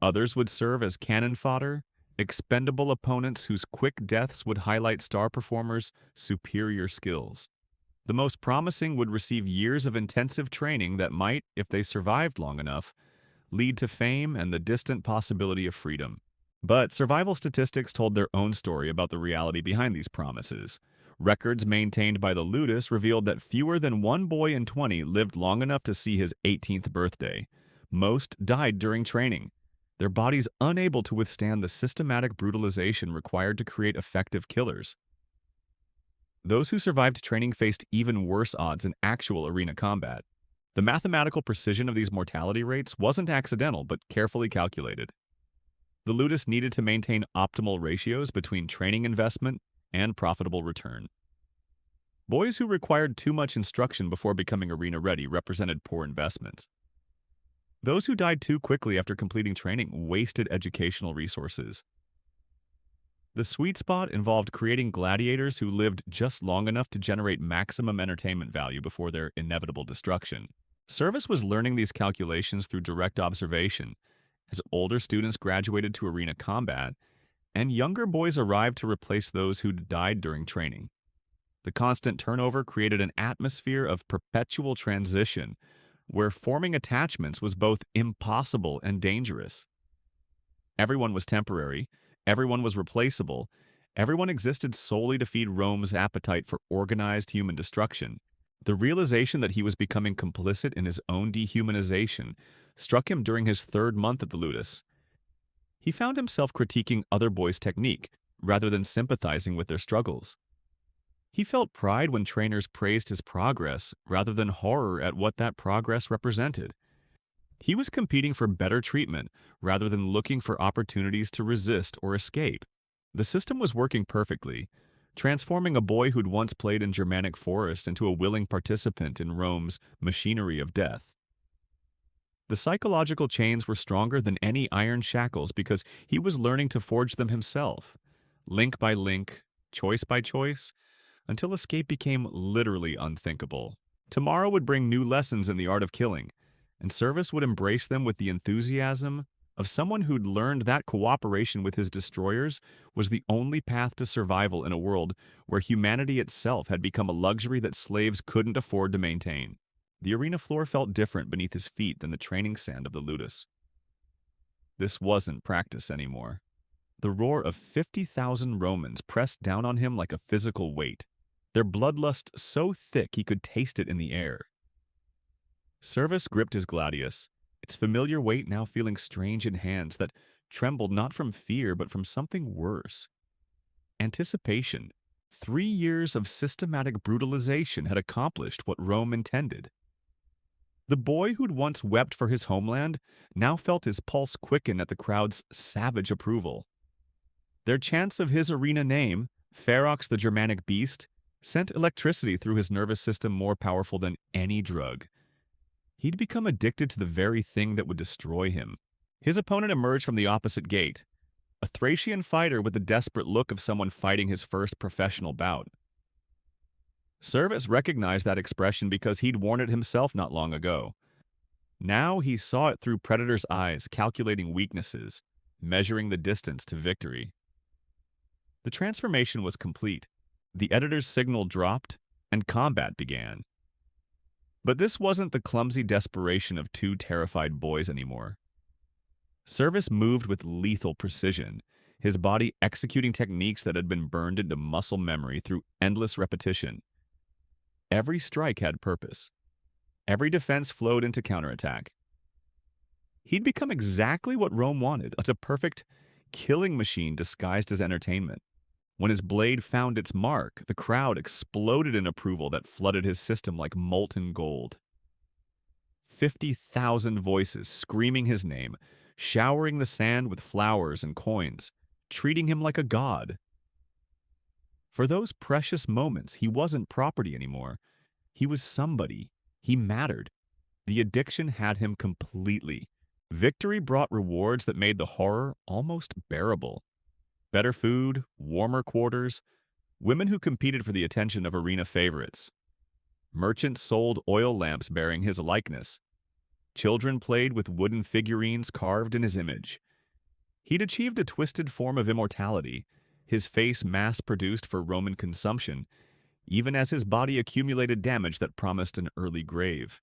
Others would serve as cannon fodder, expendable opponents whose quick deaths would highlight star performers' superior skills. The most promising would receive years of intensive training that might, if they survived long enough, lead to fame and the distant possibility of freedom. But survival statistics told their own story about the reality behind these promises. Records maintained by the Ludus revealed that fewer than one boy in 20 lived long enough to see his 18th birthday. Most died during training, their bodies unable to withstand the systematic brutalization required to create effective killers. Those who survived training faced even worse odds in actual arena combat. The mathematical precision of these mortality rates wasn't accidental but carefully calculated. The Ludus needed to maintain optimal ratios between training investment and profitable return. Boys who required too much instruction before becoming arena-ready represented poor investments. Those who died too quickly after completing training wasted educational resources. The sweet spot involved creating gladiators who lived just long enough to generate maximum entertainment value before their inevitable destruction. Service was learning these calculations through direct observation as older students graduated to arena combat and younger boys arrived to replace those who'd died during training. The constant turnover created an atmosphere of perpetual transition where forming attachments was both impossible and dangerous. Everyone was temporary, everyone was replaceable, everyone existed solely to feed Rome's appetite for organized human destruction. The realization that he was becoming complicit in his own dehumanization struck him during his third month at the Ludus. He found himself critiquing other boys' technique rather than sympathizing with their struggles. He felt pride when trainers praised his progress rather than horror at what that progress represented. He was competing for better treatment rather than looking for opportunities to resist or escape. The system was working perfectly, transforming a boy who'd once played in Germanic forest into a willing participant in Rome's machinery of death. The psychological chains were stronger than any iron shackles because he was learning to forge them himself, link by link, choice by choice, until escape became literally unthinkable. Tomorrow would bring new lessons in the art of killing, and Service would embrace them with the enthusiasm of someone who'd learned that cooperation with his destroyers was the only path to survival in a world where humanity itself had become a luxury that slaves couldn't afford to maintain. The arena floor felt different beneath his feet than the training sand of the Ludus. This wasn't practice anymore. The roar of 50,000 Romans pressed down on him like a physical weight, their bloodlust so thick he could taste it in the air. Service gripped his gladius, its familiar weight now feeling strange in hands that trembled not from fear but from something worse. Anticipation. 3 years of systematic brutalization had accomplished what Rome intended. The boy who'd once wept for his homeland now felt his pulse quicken at the crowd's savage approval. Their chants of his arena name, Ferox the Germanic beast, sent electricity through his nervous system more powerful than any drug. He'd become addicted to the very thing that would destroy him. His opponent emerged from the opposite gate, a Thracian fighter with the desperate look of someone fighting his first professional bout. Service recognized that expression because he'd worn it himself not long ago. Now he saw it through Predator's eyes, calculating weaknesses, measuring the distance to victory. The transformation was complete. The editor's signal dropped, and combat began. But this wasn't the clumsy desperation of two terrified boys anymore. Service moved with lethal precision, his body executing techniques that had been burned into muscle memory through endless repetition. Every strike had purpose. Every defense flowed into counterattack. He'd become exactly what Rome wanted, a perfect killing machine disguised as entertainment. When his blade found its mark, the crowd exploded in approval that flooded his system like molten gold. 50,000 voices screaming his name, showering the sand with flowers and coins, treating him like a god. For those precious moments, he wasn't property anymore. He was somebody. He mattered. The addiction had him completely. Victory brought rewards that made the horror almost bearable. Better food, warmer quarters, women who competed for the attention of arena favorites. Merchants sold oil lamps bearing his likeness. Children played with wooden figurines carved in his image. He'd achieved a twisted form of immortality, his face mass-produced for Roman consumption, even as his body accumulated damage that promised an early grave.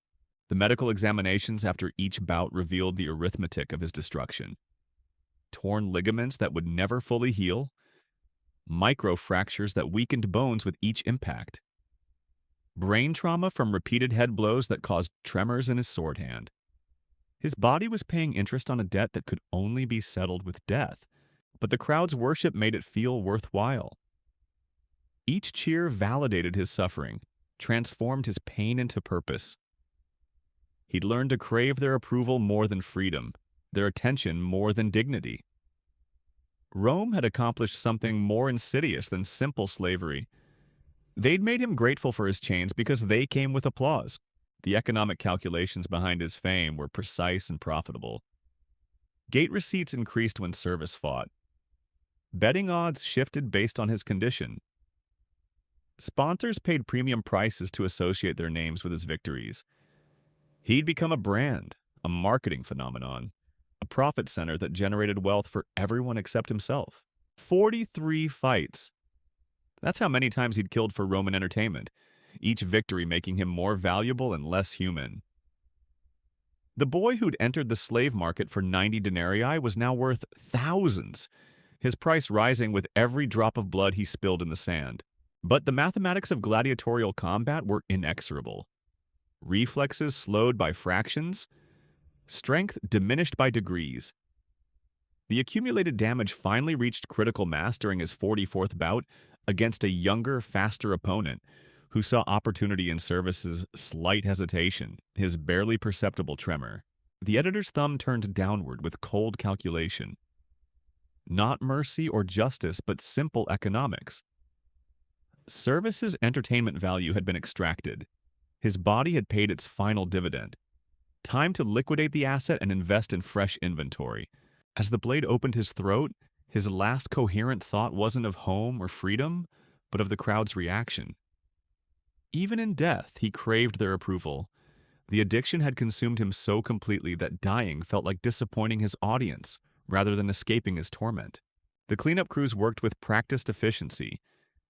The medical examinations after each bout revealed the arithmetic of his destruction. Torn ligaments that would never fully heal, microfractures that weakened bones with each impact, brain trauma from repeated head blows that caused tremors in his sword hand. His body was paying interest on a debt that could only be settled with death, but the crowd's worship made it feel worthwhile. Each cheer validated his suffering, transformed his pain into purpose. He'd learned to crave their approval more than freedom, their attention more than dignity. Rome had accomplished something more insidious than simple slavery. They'd made him grateful for his chains because they came with applause. The economic calculations behind his fame were precise and profitable. Gate receipts increased when Service fought. Betting odds shifted based on his condition. Sponsors paid premium prices to associate their names with his victories. He'd become a brand, a marketing phenomenon, a profit center that generated wealth for everyone except himself. 43 fights. That's how many times he'd killed for Roman entertainment, each victory making him more valuable and less human. The boy who'd entered the slave market for 90 denarii was now worth thousands, his price rising with every drop of blood he spilled in the sand. But the mathematics of gladiatorial combat were inexorable. Reflexes slowed by fractions, strength diminished by degrees. The accumulated damage finally reached critical mass during his 44th bout against a younger, faster opponent who saw opportunity in Service's slight hesitation, his barely perceptible tremor. The editor's thumb turned downward with cold calculation. Not mercy or justice, but simple economics. Service's entertainment value had been extracted. His body had paid its final dividend. Time to liquidate the asset and invest in fresh inventory. As the blade opened his throat, his last coherent thought wasn't of home or freedom, but of the crowd's reaction. Even in death, he craved their approval. The addiction had consumed him so completely that dying felt like disappointing his audience rather than escaping his torment. The cleanup crews worked with practiced efficiency,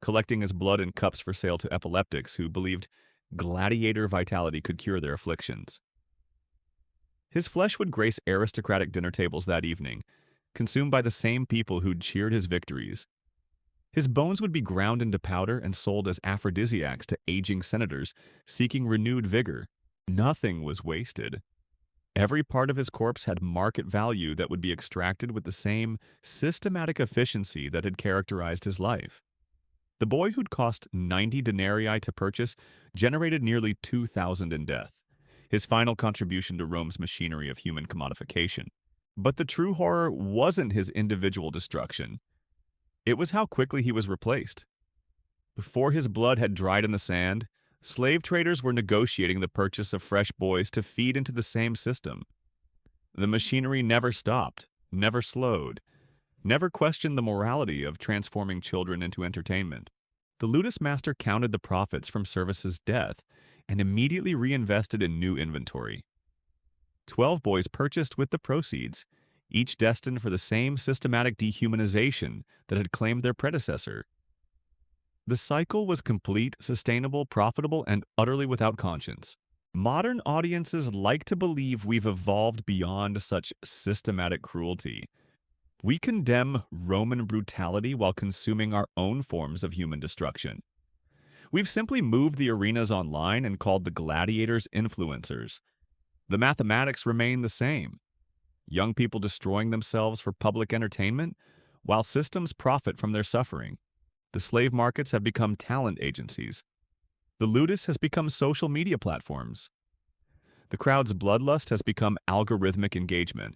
collecting his blood in cups for sale to epileptics who believed gladiator vitality could cure their afflictions. His flesh would grace aristocratic dinner tables that evening, consumed by the same people who'd cheered his victories. His bones would be ground into powder and sold as aphrodisiacs to aging senators seeking renewed vigor. Nothing was wasted. Every part of his corpse had market value that would be extracted with the same systematic efficiency that had characterized his life. The boy who'd cost 90 denarii to purchase generated nearly 2,000 in death, his final contribution to Rome's machinery of human commodification. But the true horror wasn't his individual destruction. It was how quickly he was replaced. Before his blood had dried in the sand, slave traders were negotiating the purchase of fresh boys to feed into the same system. The machinery never stopped, never slowed, never questioned the morality of transforming children into entertainment. The ludus master counted the profits from Service's death and immediately reinvested in new inventory. 12 boys purchased with the proceeds, each destined for the same systematic dehumanization that had claimed their predecessor. The cycle was complete, sustainable, profitable, and utterly without conscience. Modern audiences like to believe we've evolved beyond such systematic cruelty. We condemn Roman brutality while consuming our own forms of human destruction. We've simply moved the arenas online and called the gladiators influencers. The mathematics remain the same. Young people destroying themselves for public entertainment, while systems profit from their suffering. The slave markets have become talent agencies. The ludus has become social media platforms. The crowd's bloodlust has become algorithmic engagement.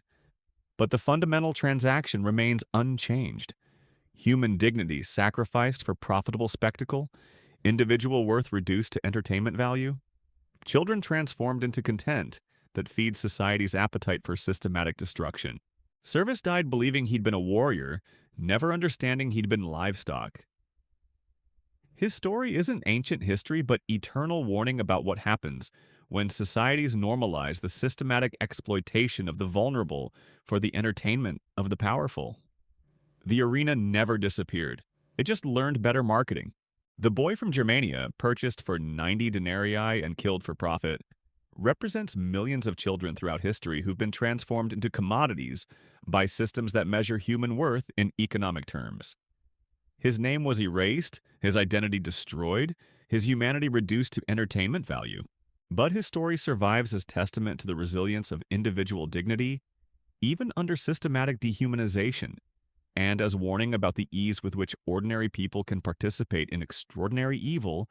But the fundamental transaction remains unchanged. Human dignity sacrificed for profitable spectacle, individual worth reduced to entertainment value, children transformed into content that feeds society's appetite for systematic destruction. Service died believing he'd been a warrior, never understanding he'd been livestock. His story isn't ancient history, but eternal warning about what happens when societies normalize the systematic exploitation of the vulnerable for the entertainment of the powerful. The arena never disappeared. It just learned better marketing. The boy from Germania, purchased for 90 denarii and killed for profit, represents millions of children throughout history who've been transformed into commodities by systems that measure human worth in economic terms. His name was erased, his identity destroyed, his humanity reduced to entertainment value. But his story survives as testament to the resilience of individual dignity, even under systematic dehumanization, and as warning about the ease with which ordinary people can participate in extraordinary evil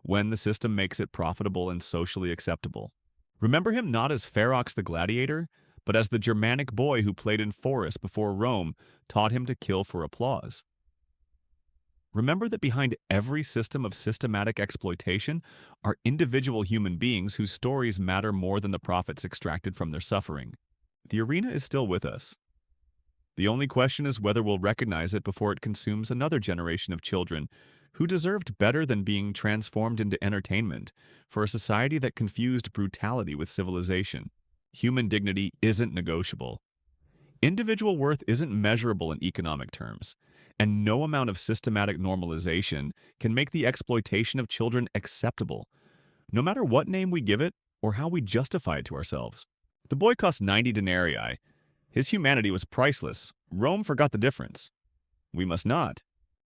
when the system makes it profitable and socially acceptable. Remember him not as Ferox the gladiator, but as the Germanic boy who played in forests before Rome taught him to kill for applause. Remember that behind every system of systematic exploitation are individual human beings whose stories matter more than the profits extracted from their suffering. The arena is still with us. The only question is whether we'll recognize it before it consumes another generation of children who deserved better than being transformed into entertainment for a society that confused brutality with civilization. Human dignity isn't negotiable. Individual worth isn't measurable in economic terms, and no amount of systematic normalization can make the exploitation of children acceptable, no matter what name we give it or how we justify it to ourselves. The boy cost 90 denarii. His humanity was priceless. Rome forgot the difference. We must not.